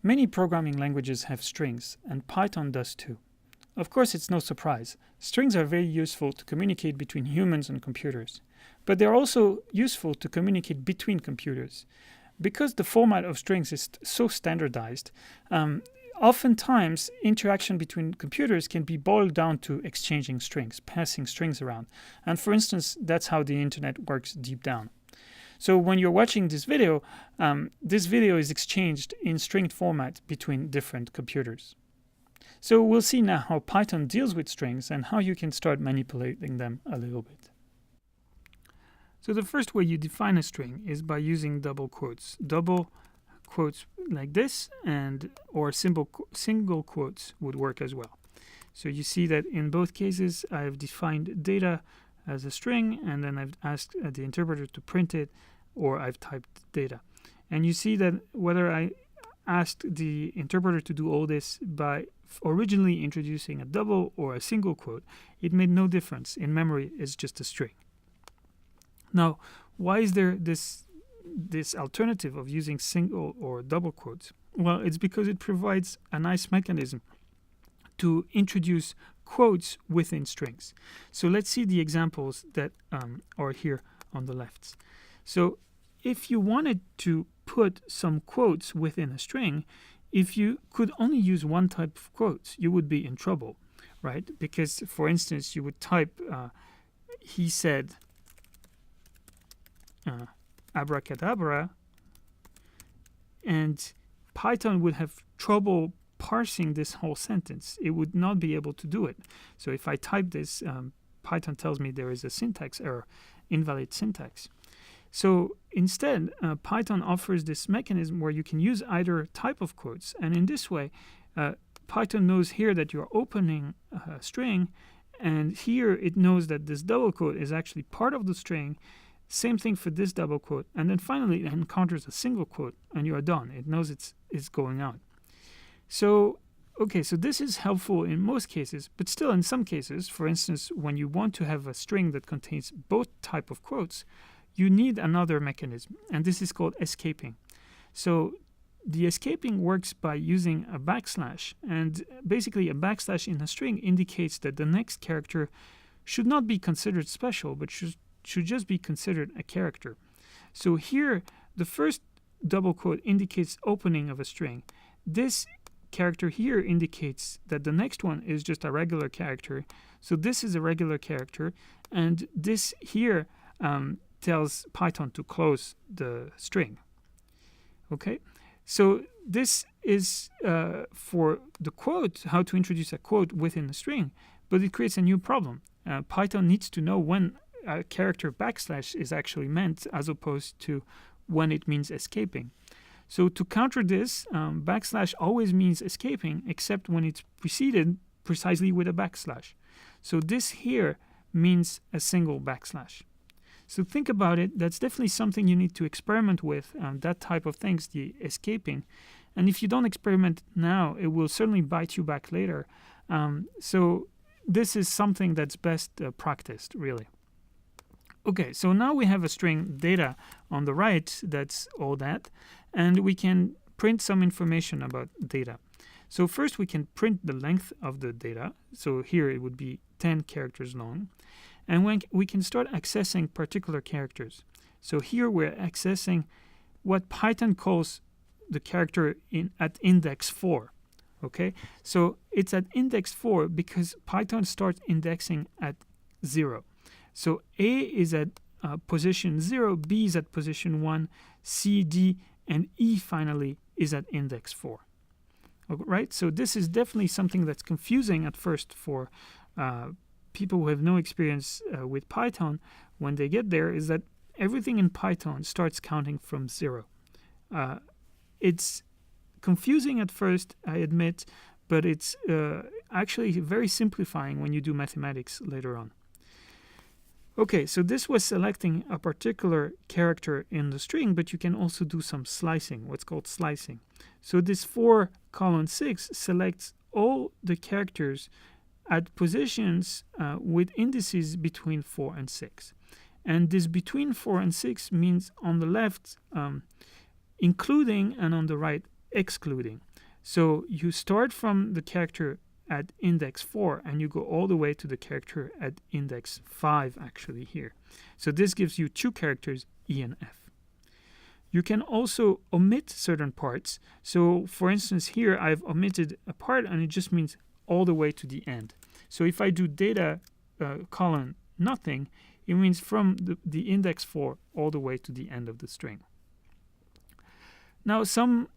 Many programming languages have strings, and Python does too. Of course, it's no surprise. Strings are very useful to communicate between humans and computers. But they're also useful to communicate between computers. Because the format of strings is so standardized, oftentimes interaction between computers can be boiled down to exchanging strings, passing strings around. And for instance, that's how the internet works deep down. So when you're watching this video is exchanged in string format between different computers. So we'll see now how Python deals with strings and how you can start manipulating them a little bit. So the first way you define a string is by using double quotes. Double quotes like this or single quotes would work as well. So you see that in both cases I've defined data as a string, and then I've asked the interpreter to print it, or I've typed data. And you see that whether I asked the interpreter to do all this by originally introducing a double or a single quote, it made no difference. In memory, it's just a string. Now, why is there this alternative of using single or double quotes? Well, it's because it provides a nice mechanism to introduce quotes within strings. So let's see the examples that are here on the left. So if you wanted to put some quotes within a string, if you could only use one type of quotes, you would be in trouble, right? Because, for instance, you would type, he said, abracadabra, and Python would have trouble parsing this whole sentence. It would not be able to do it. So if I type this, Python tells me there is a syntax error, invalid syntax. So instead, Python offers this mechanism where you can use either type of quotes. And in this way, Python knows here that you're opening a string, and here it knows that this double quote is actually part of the string. Same thing for this double quote. And then finally, it encounters a single quote, and you are done. It knows it's going out. So, okay, so this is helpful in most cases, but still in some cases, for instance, when you want to have a string that contains both type of quotes, you need another mechanism, and this is called escaping. So the escaping works by using a backslash, and basically a backslash in a string indicates that the next character should not be considered special, but should just be considered a character. So here, the first double quote indicates opening of a string. This character here indicates that the next one is just a regular character. So this is a regular character, and this here tells Python to close the string. Okay, so this is for the quote, how to introduce a quote within a string, but it creates a new problem. Python needs to know when a character backslash is actually meant as opposed to when it means escaping. So to counter this, backslash always means escaping except when it's preceded precisely with a backslash. So this here means a single backslash. So think about it. That's definitely something you need to experiment with, that type of things, the escaping. And if you don't experiment now, it will certainly bite you back later. So this is something that's best practiced, really. Okay, so now we have a string data on the right, that's all that, and we can print some information about data. So first we can print the length of the data. So here it would be 10 characters long. And when we can start accessing particular characters. So here we're accessing what Python calls the character at index 4. Okay, so it's at index 4 because Python starts indexing at 0. So A is at position 0, B is at position 1, C, D, and E finally is at index 4. Okay, right? So this is definitely something that's confusing at first for people who have no experience with Python. When they get there, is that everything in Python starts counting from 0. It's confusing at first, I admit, but it's actually very simplifying when you do mathematics later on. Okay, so this was selecting a particular character in the string, but you can also do some slicing, what's called slicing. So this 4:6 selects all the characters at positions with indices between 4 and 6. And this between 4 and 6 means on the left including and on the right excluding. So you start from the character at index 4 and you go all the way to the character at index 5 actually here. So this gives you two characters, E and F. You can also omit certain parts. So for instance here I've omitted a part and it just means all the way to the end. So if I do data colon nothing, it means from the index 4 all the way to the end of the string. Now some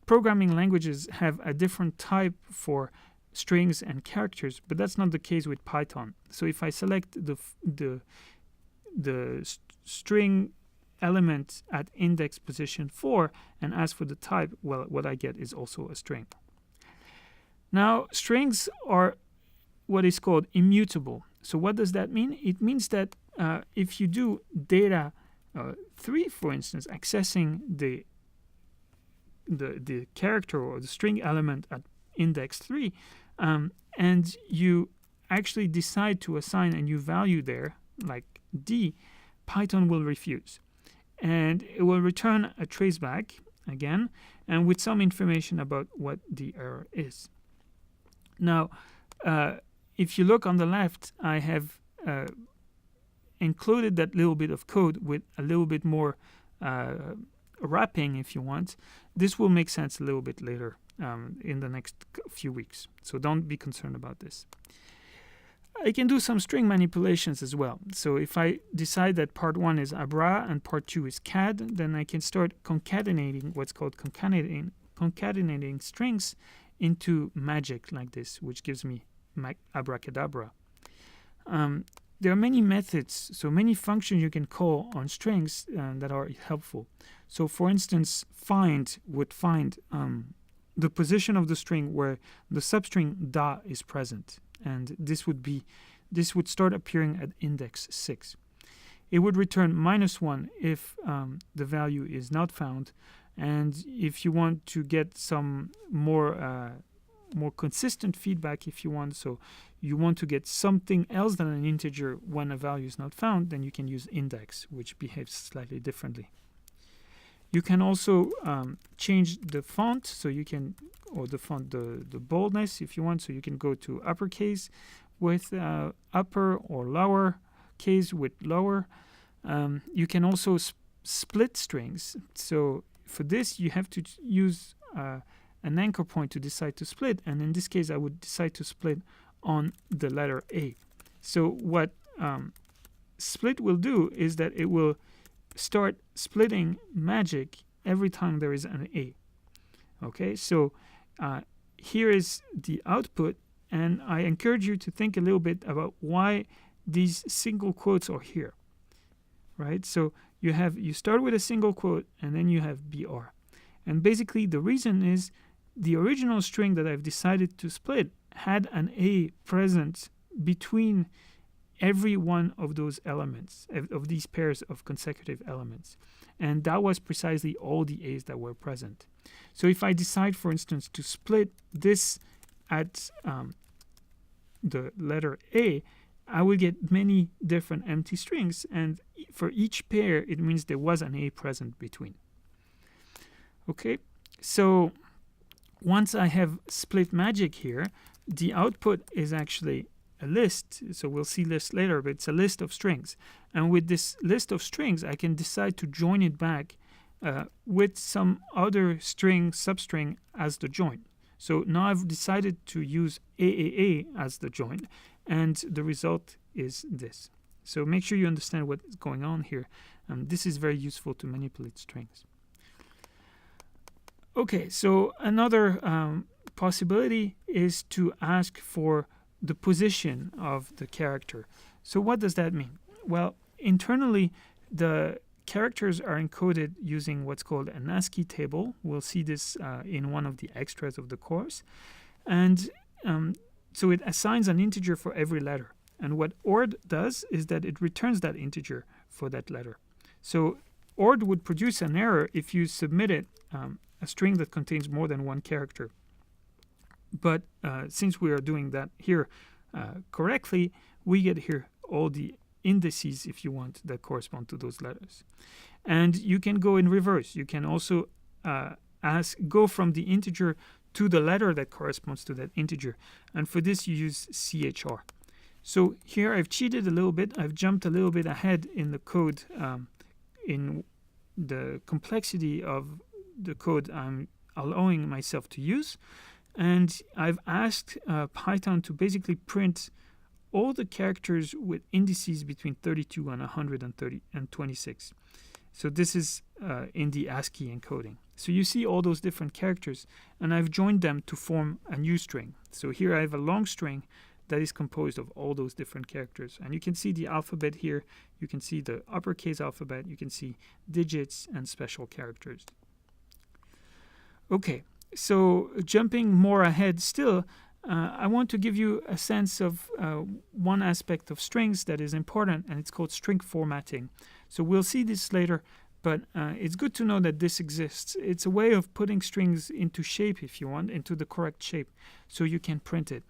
programming languages have a different type for strings and characters, but that's not the case with Python. So if I select the string element at index position 4 and ask for the type, well, what I get is also a string. Now, strings are what is called immutable. So what does that mean? It means that if you do data 3, for instance, accessing the character or the string element at index 3, and you actually decide to assign a new value there, like D, Python will refuse. And it will return a traceback again, and with some information about what the error is. Now, if you look on the left, I have included that little bit of code with a little bit more wrapping, if you want. This will make sense a little bit later in the next few weeks. So don't be concerned about this. I can do some string manipulations as well. So if I decide that part 1 is abra and part 2 is cad, then I can start concatenating what's called concatenating strings into magic like this, which gives me abracadabra. There are many methods, so many functions you can call on strings that are helpful. So for instance, find would find the position of the string where the substring da is present. And this would start appearing at index 6. It would return -1 if the value is not found, and if you want to get some more consistent feedback, if you want, so you want to get something else than an integer when a value is not found, then you can use index, which behaves slightly differently. You can also change the font, so you can, or the font, the boldness if you want, so you can go to uppercase with upper or lower case with lower. You can also split strings. So for this, you have to use an anchor point to decide to split, and in this case, I would decide to split on the letter A. So what split will do is that it will start splitting magic every time there is an A. Okay, so here is the output, and I encourage you to think a little bit about why these single quotes are here. Right, so you start with a single quote and then you have BR, and basically the reason is the original string that I've decided to split had an A present between every one of those elements, of these pairs of consecutive elements. And that was precisely all the A's that were present. So if I decide, for instance, to split this at the letter A, I will get many different empty strings. And for each pair, it means there was an A present between. Okay, so once I have split magic here, the output is actually a list. So we'll see list later, but it's a list of strings. And with this list of strings, I can decide to join it back with some other string, substring as the join. So now I've decided to use AAA as the join, and the result is this. So make sure you understand what is going on here. This is very useful to manipulate strings. Okay, so another possibility is to ask for the position of the character. So what does that mean? Well, internally, the characters are encoded using what's called an ASCII table. We'll see this in one of the extras of the course. And so it assigns an integer for every letter. And what ORD does is that it returns that integer for that letter. So ORD would produce an error if you submitted a string that contains more than one character. But since we are doing that here correctly, we get here all the indices, if you want, that correspond to those letters. And you can go in reverse. You can also go from the integer to the letter that corresponds to that integer. And for this, you use CHR. So here I've cheated a little bit. I've jumped a little bit ahead in the code, in the complexity of the code I'm allowing myself to use. And I've asked Python to basically print all the characters with indices between 32 and 130 and 26. So this is in the ASCII encoding. So you see all those different characters, and I've joined them to form a new string. So here I have a long string that is composed of all those different characters. And you can see the alphabet here. You can see the uppercase alphabet. You can see digits and special characters. Okay, so jumping more ahead still, I want to give you a sense of one aspect of strings that is important, and it's called string formatting. So we'll see this later, but it's good to know that this exists. It's a way of putting strings into shape, if you want, into the correct shape, so you can print it.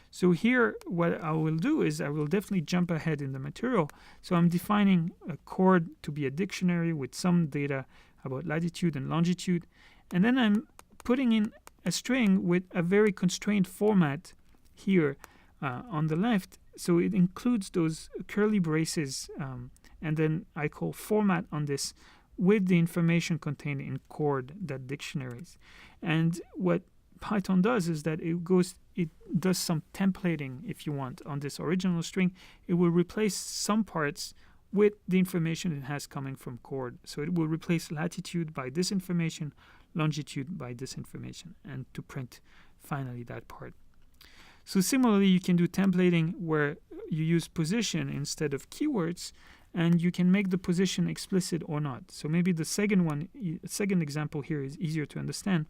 So here, what I will do is I will definitely jump ahead in the material. So I'm defining a chord to be a dictionary with some data about latitude and longitude, and then I'm putting in a string with a very constrained format here on the left. So it includes those curly braces, and then I call format on this with the information contained in chord, that dictionaries. And what Python does is that it does some templating, if you want, on this original string. It will replace some parts with the information it has coming from chord. So it will replace latitude by this information, longitude by this information, and to print finally that part. So similarly, you can do templating where you use position instead of keywords, and you can make the position explicit or not. So maybe the second example here is easier to understand.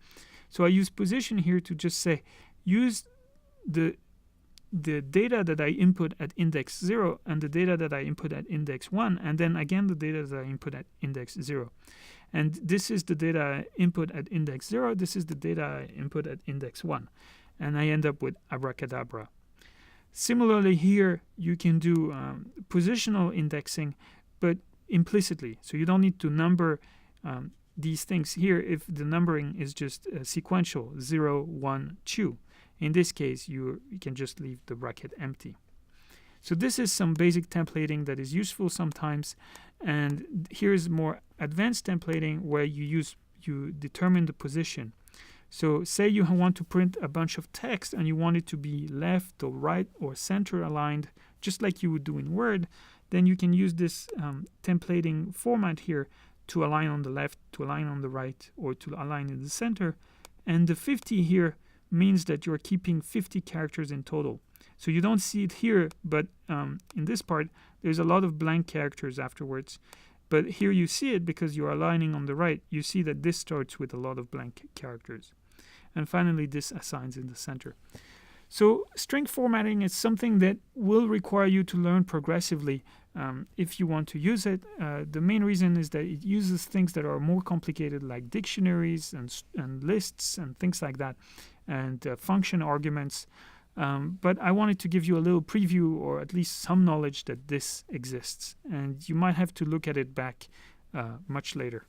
So I use position here to just say, use the data that I input at index 0 and the data that I input at index 1, and then again the data that I input at index 0. And this is the data I input at index 0, this is the data I input at index 1. And I end up with abracadabra. Similarly here, you can do positional indexing, but implicitly. So you don't need to number these things here if the numbering is just sequential, 0, 1, 2. In this case, you can just leave the bracket empty. So this is some basic templating that is useful sometimes. And here's more advanced templating where you determine the position. So say you want to print a bunch of text and you want it to be left or right or center aligned, just like you would do in Word, then you can use this templating format here to align on the left, to align on the right, or to align in the center. And the 50 here means that you're keeping 50 characters in total. So you don't see it here, but in this part, there's a lot of blank characters afterwards. But here you see it because you're aligning on the right. You see that this starts with a lot of blank characters. And finally, this assigns in the center. So string formatting is something that will require you to learn progressively if you want to use it. The main reason is that it uses things that are more complicated, like dictionaries and lists and things like that, and function arguments. But I wanted to give you a little preview, or at least some knowledge that this exists. And you might have to look at it back much later.